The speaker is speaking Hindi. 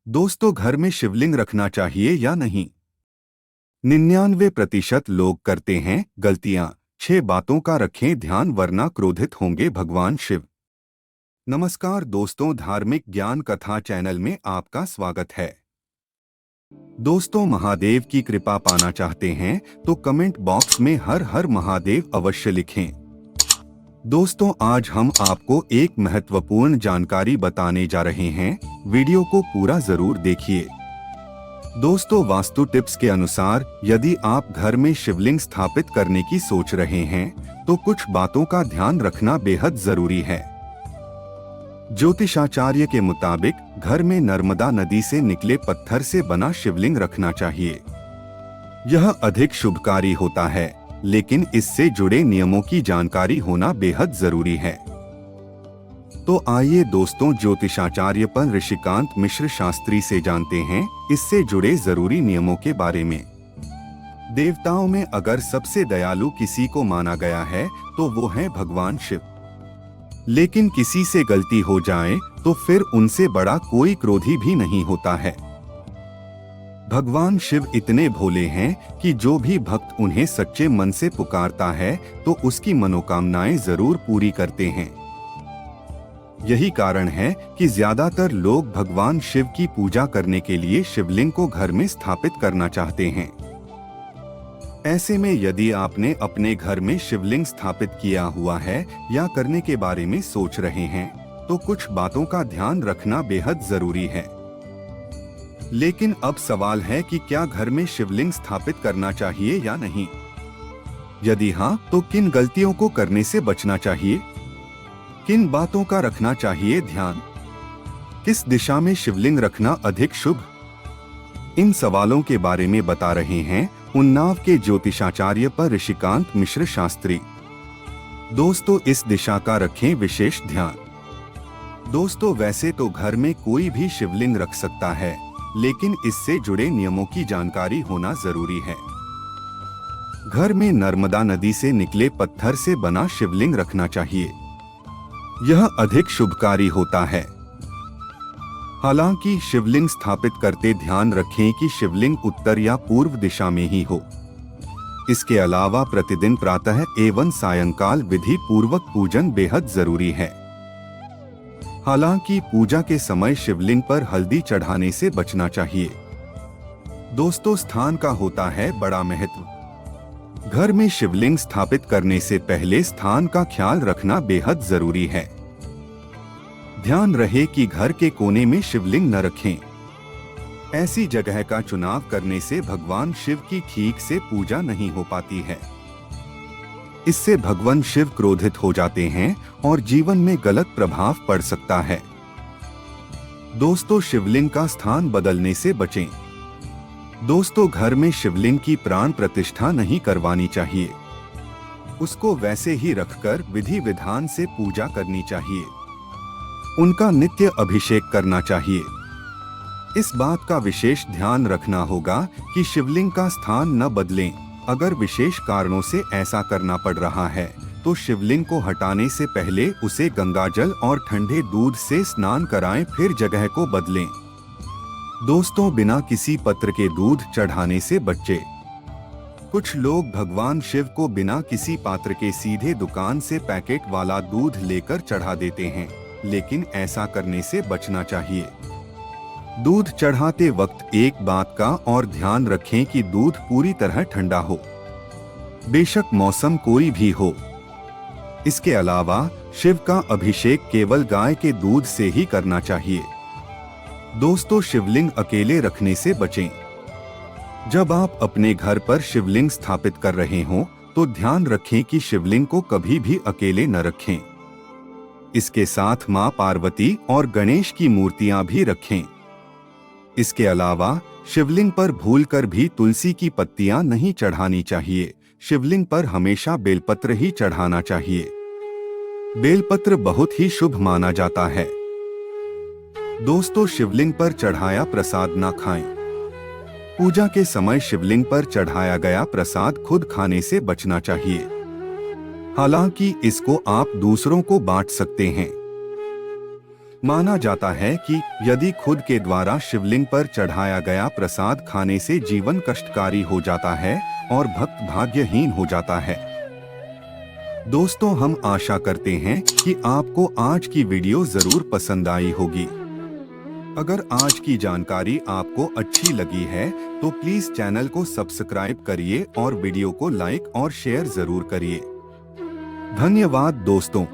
दोस्तों, घर में शिवलिंग रखना चाहिए या नहीं? 99% लोग करते हैं गलतियां। 6 बातों का रखें ध्यान वरना क्रोधित होंगे भगवान शिव। नमस्कार दोस्तों, धार्मिक ज्ञान कथा चैनल में आपका स्वागत है। दोस्तों, महादेव की कृपा पाना चाहते हैं तो कमेंट बॉक्स में हर हर महादेव अवश्य लिखें। दोस्तों, आज हम आपको एक महत्वपूर्ण जानकारी बताने जा रहे हैं। वीडियो को पूरा जरूर देखिए। दोस्तों, वास्तु टिप्स के अनुसार यदि आप घर में शिवलिंग स्थापित करने की सोच रहे हैं तो कुछ बातों का ध्यान रखना बेहद जरूरी है। ज्योतिषाचार्य के मुताबिक घर में नर्मदा नदी से निकले पत्थर से बना शिवलिंग रखना चाहिए। यह अधिक शुभकारी होता है, लेकिन इससे जुड़े नियमों की जानकारी होना बेहद जरूरी है। तो आइए दोस्तों, ज्योतिषाचार्य पर ऋषिकांत मिश्र शास्त्री से जानते हैं इससे जुड़े जरूरी नियमों के बारे में। देवताओं में अगर सबसे दयालु किसी को माना गया है तो वो है भगवान शिव। लेकिन किसी से गलती हो जाए तो फिर उनसे बड़ा कोई क्रोधी भी नहीं होता है। भगवान शिव इतने भोले हैं कि जो भी भक्त उन्हें सच्चे मन से पुकारता है तो उसकी मनोकामनाएं जरूर पूरी करते हैं। यही कारण है कि ज्यादातर लोग भगवान शिव की पूजा करने के लिए शिवलिंग को घर में स्थापित करना चाहते हैं। ऐसे में यदि आपने अपने घर में शिवलिंग स्थापित किया हुआ है या करने के बारे में सोच रहे हैं तो कुछ बातों का ध्यान रखना बेहद जरूरी है। लेकिन अब सवाल है कि क्या घर में शिवलिंग स्थापित करना चाहिए या नहीं? यदि हाँ, तो किन गलतियों को करने से बचना चाहिए? किन बातों का रखना चाहिए ध्यान? किस दिशा में शिवलिंग रखना अधिक शुभ? इन सवालों के बारे में बता रहे हैं उन्नाव के ज्योतिषाचार्य पर ऋषिकांत मिश्र शास्त्री। दोस्तों, इस दिशा का रखें विशेष ध्यान। दोस्तों, वैसे तो घर में कोई भी शिवलिंग रख सकता है, लेकिन इससे जुड़े नियमों की जानकारी होना जरूरी है। घर में नर्मदा नदी से निकले पत्थर से बना शिवलिंग रखना चाहिए। यह अधिक शुभकारी होता है। हालांकि शिवलिंग स्थापित करते ध्यान रखें कि शिवलिंग उत्तर या पूर्व दिशा में ही हो। इसके अलावा प्रतिदिन प्रातः एवं सायंकाल विधि पूर्वक पूजन बेहद जरूरी है। हालांकि पूजा के समय शिवलिंग पर हल्दी चढ़ाने से बचना चाहिए। दोस्तों, स्थान का होता है बड़ा महत्व। घर में शिवलिंग स्थापित करने से पहले स्थान का ख्याल रखना बेहद जरूरी है। ध्यान रहे कि घर के कोने में शिवलिंग न रखें। ऐसी जगह का चुनाव करने से भगवान शिव की ठीक से पूजा नहीं हो पाती है। इससे भगवान शिव क्रोधित हो जाते हैं और जीवन में गलत प्रभाव पड़ सकता है। दोस्तों, शिवलिंग का स्थान बदलने से बचें। दोस्तों, घर में शिवलिंग की प्राण प्रतिष्ठा नहीं करवानी चाहिए। उसको वैसे ही रखकर विधि विधान से पूजा करनी चाहिए। उनका नित्य अभिषेक करना चाहिए। इस बात का विशेष ध्यान रखना होगा कि शिवलिंग का स्थान न बदलें। अगर विशेष कारणों से ऐसा करना पड़ रहा है तो शिवलिंग को हटाने से पहले उसे गंगाजल और ठंडे दूध से स्नान कराएं, फिर जगह को बदलें। दोस्तों, बिना किसी पत्र के दूध चढ़ाने से बचें। कुछ लोग भगवान शिव को बिना किसी पात्र के सीधे दुकान से पैकेट वाला दूध लेकर चढ़ा देते हैं, लेकिन ऐसा करने से बचना चाहिए। दूध चढ़ाते वक्त एक बात का और ध्यान रखें कि दूध पूरी तरह ठंडा हो, बेशक मौसम कोई भी हो। इसके अलावा शिव का अभिषेक केवल गाय के दूध से ही करना चाहिए। दोस्तों, शिवलिंग अकेले रखने से बचें। जब आप अपने घर पर शिवलिंग स्थापित कर रहे हों तो ध्यान रखें कि शिवलिंग को कभी भी अकेले न रखें। इसके साथ मां पार्वती और गणेश की मूर्तियां भी रखें। इसके अलावा शिवलिंग पर भूलकर भी तुलसी की पत्तियां नहीं चढ़ानी चाहिए। शिवलिंग पर हमेशा बेलपत्र ही चढ़ाना चाहिए। बेलपत्र बहुत ही शुभ माना जाता है। दोस्तों, शिवलिंग पर चढ़ाया प्रसाद ना खाएं। पूजा के समय शिवलिंग पर चढ़ाया गया प्रसाद खुद खाने से बचना चाहिए। हालांकि इसको आप दूसरों को बांट सकते हैं। माना जाता है कि यदि खुद के द्वारा शिवलिंग पर चढ़ाया गया प्रसाद खाने से जीवन कष्टकारी हो जाता है और भक्त भाग्यहीन हो जाता है। दोस्तों, हम आशा करते हैं कि आपको आज की वीडियो जरूर पसंद आई होगी। अगर आज की जानकारी आपको अच्छी लगी है तो प्लीज चैनल को सब्सक्राइब करिए और वीडियो को लाइक और शेयर जरूर करिए। धन्यवाद दोस्तों।